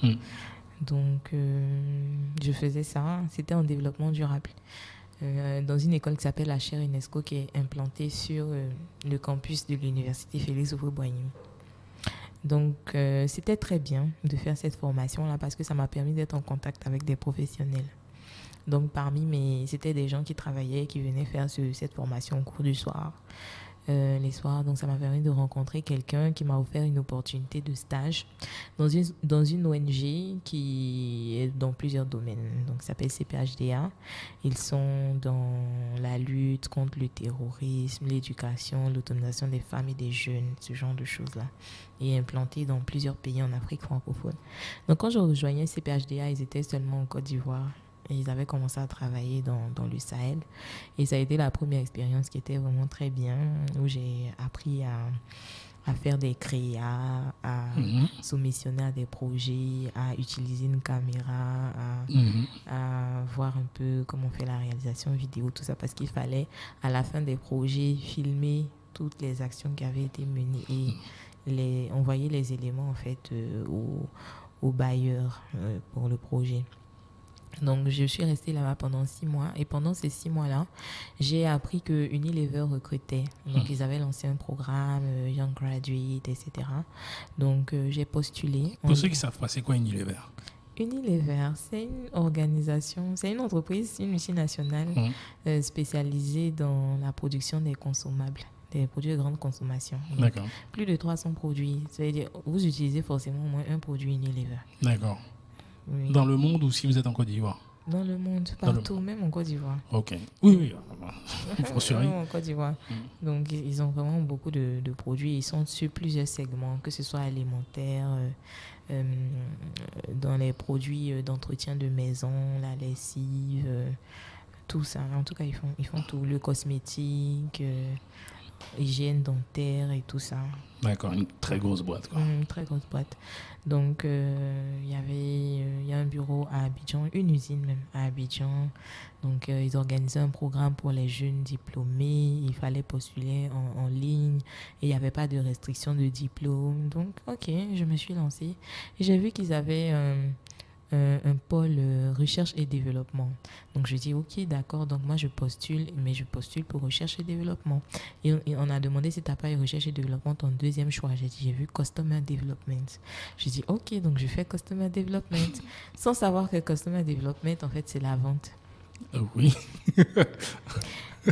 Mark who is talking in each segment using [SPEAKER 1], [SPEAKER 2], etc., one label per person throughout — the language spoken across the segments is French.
[SPEAKER 1] Mm.
[SPEAKER 2] Donc, je faisais ça. C'était en développement durable. Dans une école qui s'appelle la chaire UNESCO, qui est implantée sur le campus de l'université Félix Houphouët-Boigny. Donc, c'était très bien de faire cette formation-là parce que ça m'a permis d'être en contact avec des professionnels. Donc, c'était des gens qui travaillaient, qui venaient faire cette formation au cours du soir, les soirs. Donc, ça m'a permis de rencontrer quelqu'un qui m'a offert une opportunité de stage dans une ONG qui est dans plusieurs domaines. Donc, ça s'appelle CPHDA. Ils sont dans la lutte contre le terrorisme, l'éducation, l'autonomisation des femmes et des jeunes, ce genre de choses-là. Et implantés dans plusieurs pays en Afrique francophone. Donc, quand je rejoignais CPHDA, ils étaient seulement en Côte d'Ivoire. Et ils avaient commencé à travailler dans le Sahel. Et ça a été la première expérience qui était vraiment très bien, où j'ai appris à faire des créas, à soumissionner à des projets, à utiliser une caméra, à voir un peu comment on fait la réalisation vidéo, tout ça, parce qu'il fallait, à la fin des projets, filmer toutes les actions qui avaient été menées et envoyer les éléments, en fait, aux bailleurs pour le projet. Donc, je suis restée là-bas pendant 6 mois. Et pendant ces 6 mois-là, j'ai appris que Unilever recrutait. Donc, ils avaient lancé un programme, Young Graduate, etc. Donc, j'ai postulé.
[SPEAKER 1] Pour ceux qui ne savent pas, c'est quoi Unilever?
[SPEAKER 2] Unilever, c'est une organisation, c'est une entreprise, une multinationale spécialisée dans la production des consommables, des produits de grande consommation. Donc,
[SPEAKER 1] D'accord.
[SPEAKER 2] plus de 300 produits. Ça veut dire vous utilisez forcément au moins un produit Unilever.
[SPEAKER 1] D'accord.
[SPEAKER 2] Oui.
[SPEAKER 1] Dans le monde ou si vous êtes en Côte d'Ivoire?
[SPEAKER 2] Dans le monde, partout, même en Côte d'Ivoire.
[SPEAKER 1] Ok. Oui. Il faut surveiller.
[SPEAKER 2] Même en Côte d'Ivoire. Donc, ils ont vraiment beaucoup de produits. Ils sont sur plusieurs segments, que ce soit alimentaire, dans les produits d'entretien de maison, la lessive, tout ça. En tout cas, ils font tout. Le cosmétique, hygiène dentaire et tout ça.
[SPEAKER 1] D'accord, une très grosse boîte, quoi.
[SPEAKER 2] Une très grosse boîte. Donc, il y a un bureau à Abidjan, une usine même à Abidjan. Donc, ils organisaient un programme pour les jeunes diplômés. Il fallait postuler en ligne et il n'y avait pas de restriction de diplôme. Donc, ok, je me suis lancée. Et j'ai vu qu'ils avaient un pôle recherche et développement. Donc, je dis, ok, d'accord, donc moi, je postule pour recherche et développement. Et on a demandé si tu n'as pas eu recherche et développement, ton deuxième choix. J'ai vu Customer Development. Je dis, ok, donc je fais Customer Development. Sans savoir que Customer Development, en fait, c'est la vente.
[SPEAKER 1] Oui.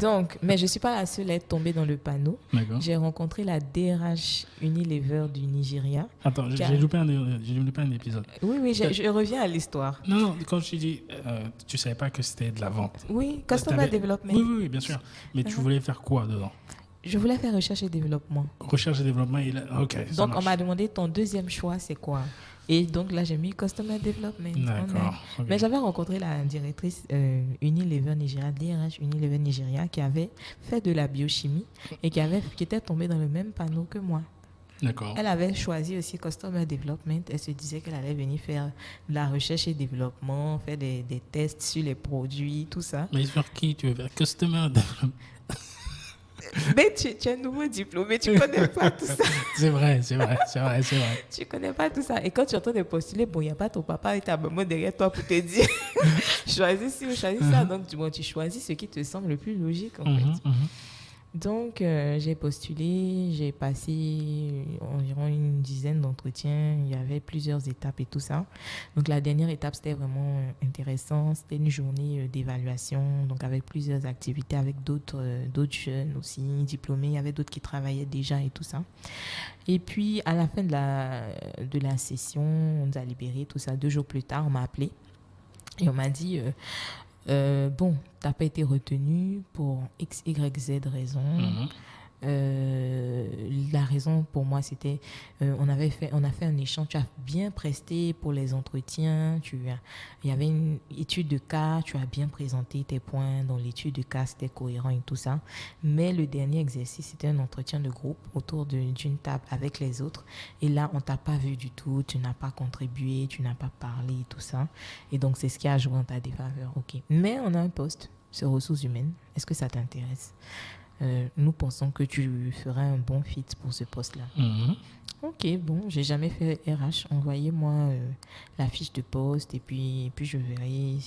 [SPEAKER 2] Donc, mais je ne suis pas la seule à être tombée dans le panneau.
[SPEAKER 1] D'accord.
[SPEAKER 2] J'ai rencontré la DRH Unilever du Nigeria.
[SPEAKER 1] Attends, j'ai loupé un épisode.
[SPEAKER 2] Oui, je reviens à l'histoire.
[SPEAKER 1] Non, quand je dis, tu ne savais pas que c'était de la vente.
[SPEAKER 2] Oui, Customer Development.
[SPEAKER 1] Oui, bien sûr. Mais tu voulais faire quoi dedans?
[SPEAKER 2] Je voulais faire recherche et développement.
[SPEAKER 1] Recherche et développement, ok.
[SPEAKER 2] Donc, on m'a demandé ton deuxième choix, c'est quoi? Et donc là, j'ai mis Customer Development.
[SPEAKER 1] D'accord. Okay.
[SPEAKER 2] Mais j'avais rencontré la directrice Unilever Nigeria, DRH Unilever Nigeria, qui avait fait de la biochimie et qui était tombée dans le même panneau que moi.
[SPEAKER 1] D'accord.
[SPEAKER 2] Elle avait choisi aussi Customer Development. Elle se disait qu'elle allait venir faire de la recherche et développement, faire des tests sur les produits, tout ça.
[SPEAKER 1] Mais sur qui tu veux faire Customer Development?
[SPEAKER 2] Mais tu es un nouveau diplômé, tu ne connais pas tout ça.
[SPEAKER 1] C'est vrai. Tu
[SPEAKER 2] ne connais pas tout ça. Et quand tu es en train de postuler, bon, il n'y a pas ton papa et ta maman derrière toi pour te dire choisis ci ou choisis ça. Donc, tu choisis ce qui te semble le plus logique, en fait. Donc, j'ai postulé, j'ai passé environ une dizaine d'entretiens. Il y avait plusieurs étapes et tout ça. Donc, la dernière étape, c'était vraiment intéressant. C'était une journée d'évaluation, donc avec plusieurs activités, avec d'autres jeunes aussi diplômés. Il y avait d'autres qui travaillaient déjà et tout ça. Et puis, à la fin de la session, on nous a libérés, tout ça. 2 jours plus tard, on m'a appelé et on m'a dit... bon, tu n'as pas été retenu pour X, Y, Z raison. La raison pour moi, c'était on a fait un échange. Tu as bien presté pour les entretiens. Il y avait une étude de cas. Tu as bien présenté tes points dans l'étude de cas. C'était cohérent et tout ça. Mais le dernier exercice, c'était un entretien de groupe autour d'une table avec les autres. Et là, on t'a pas vu du tout. Tu n'as pas contribué. Tu n'as pas parlé et tout ça. Et donc, c'est ce qui a joué en ta défaveur. Ok. Mais on a un poste sur ressources humaines. Est-ce que ça t'intéresse? Nous pensons que tu feras un bon fit pour ce poste-là. Ok, bon, j'ai jamais fait RH. Envoyez-moi la fiche de poste et puis je verrai.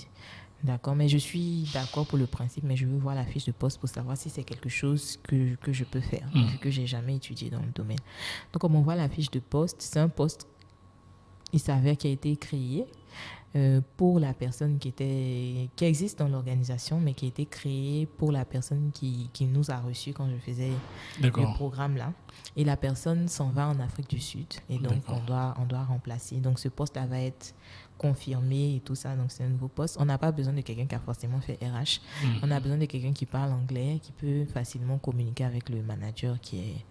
[SPEAKER 2] D'accord, mais je suis d'accord pour le principe, mais je veux voir la fiche de poste pour savoir si c'est quelque chose que je peux faire, vu que j'ai jamais étudié dans le domaine. Donc, comme on voit la fiche de poste, c'est un poste, il s'avère, qui a été créé pour la personne qui existe dans l'organisation, mais qui a été créé pour la personne qui nous a reçus quand je faisais le programme là. Et la personne s'en va en Afrique du Sud. Et donc, on doit remplacer. Donc, ce poste-là va être confirmé et tout ça. Donc, c'est un nouveau poste. On n'a pas besoin de quelqu'un qui a forcément fait RH. On a besoin de quelqu'un qui parle anglais, qui peut facilement communiquer avec le manager qui est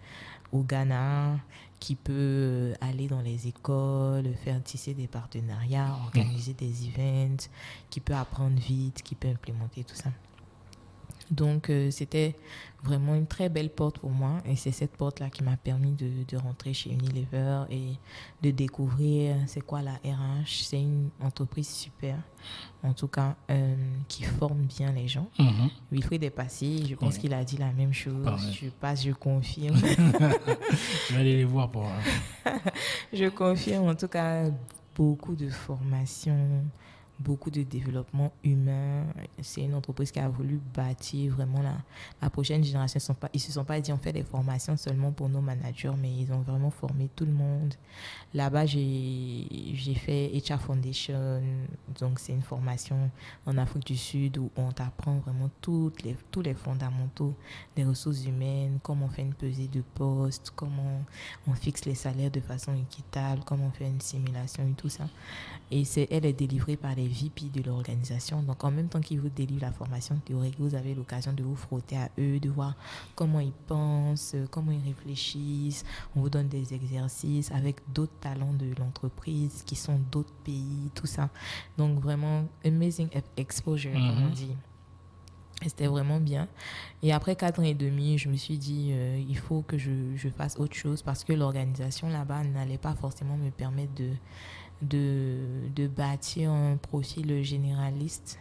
[SPEAKER 2] au Ghana, qui peut aller dans les écoles, faire tisser des partenariats, organiser des events, qui peut apprendre vite, qui peut implémenter tout ça. Donc, c'était vraiment une très belle porte pour moi. Et c'est cette porte-là qui m'a permis de rentrer chez Unilever et de découvrir c'est quoi la RH. C'est une entreprise super, en tout cas, qui forme bien les gens. Wilfried est passé, je pense qu'il a dit la même chose. Je passe, je confirme.
[SPEAKER 1] Je vais aller les voir pour...
[SPEAKER 2] Je confirme, en tout cas, beaucoup de formation, beaucoup de développement humain. C'est une entreprise qui a voulu bâtir vraiment la prochaine génération. Ils ne se sont pas dit on fait des formations seulement pour nos managers, mais ils ont vraiment formé tout le monde. Là-bas, j'ai fait HR Foundation. Donc, c'est une formation en Afrique du Sud où on t'apprend vraiment tous les fondamentaux des ressources humaines, comment on fait une pesée de poste, comment on fixe les salaires de façon équitable, comment on fait une simulation et tout ça. Et elle est délivrée par les VP de l'organisation. Donc, en même temps qu'ils vous délivrent la formation théorique, vous avez l'occasion de vous frotter à eux, de voir comment ils pensent, comment ils réfléchissent. On vous donne des exercices avec d'autres talents de l'entreprise qui sont d'autres pays, tout ça. Donc, vraiment, amazing exposure, comme on dit. Et c'était vraiment bien. Et après 4 ans et demi, je me suis dit, il faut que je fasse autre chose parce que l'organisation là-bas n'allait pas forcément me permettre de bâtir un profil généraliste.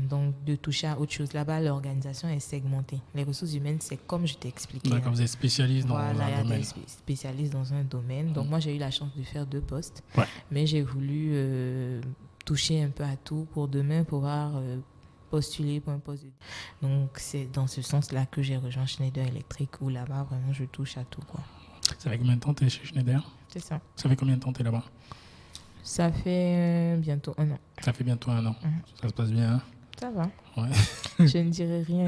[SPEAKER 2] Donc, de toucher à autre chose. Là-bas, l'organisation est segmentée. Les ressources humaines, c'est comme je t'ai expliqué.
[SPEAKER 1] D'accord, vous êtes spécialiste dans un domaine. Voilà,
[SPEAKER 2] spécialiste dans un domaine. Donc, moi, j'ai eu la chance de faire 2 postes. Mais j'ai voulu toucher un peu à tout pour demain pouvoir postuler pour un poste. Donc, c'est dans ce sens-là que j'ai rejoint Schneider Electric, où là-bas, vraiment, je touche à tout, quoi.
[SPEAKER 1] Ça fait combien de temps tu es chez Schneider?
[SPEAKER 2] C'est ça.
[SPEAKER 1] Ça fait combien de temps tu es là-bas?
[SPEAKER 2] Ça fait bientôt 1 an.
[SPEAKER 1] Ça fait bientôt 1 an. Ça se passe bien, hein?
[SPEAKER 2] Ça va.
[SPEAKER 1] Ouais.
[SPEAKER 2] Je ne dirai rien.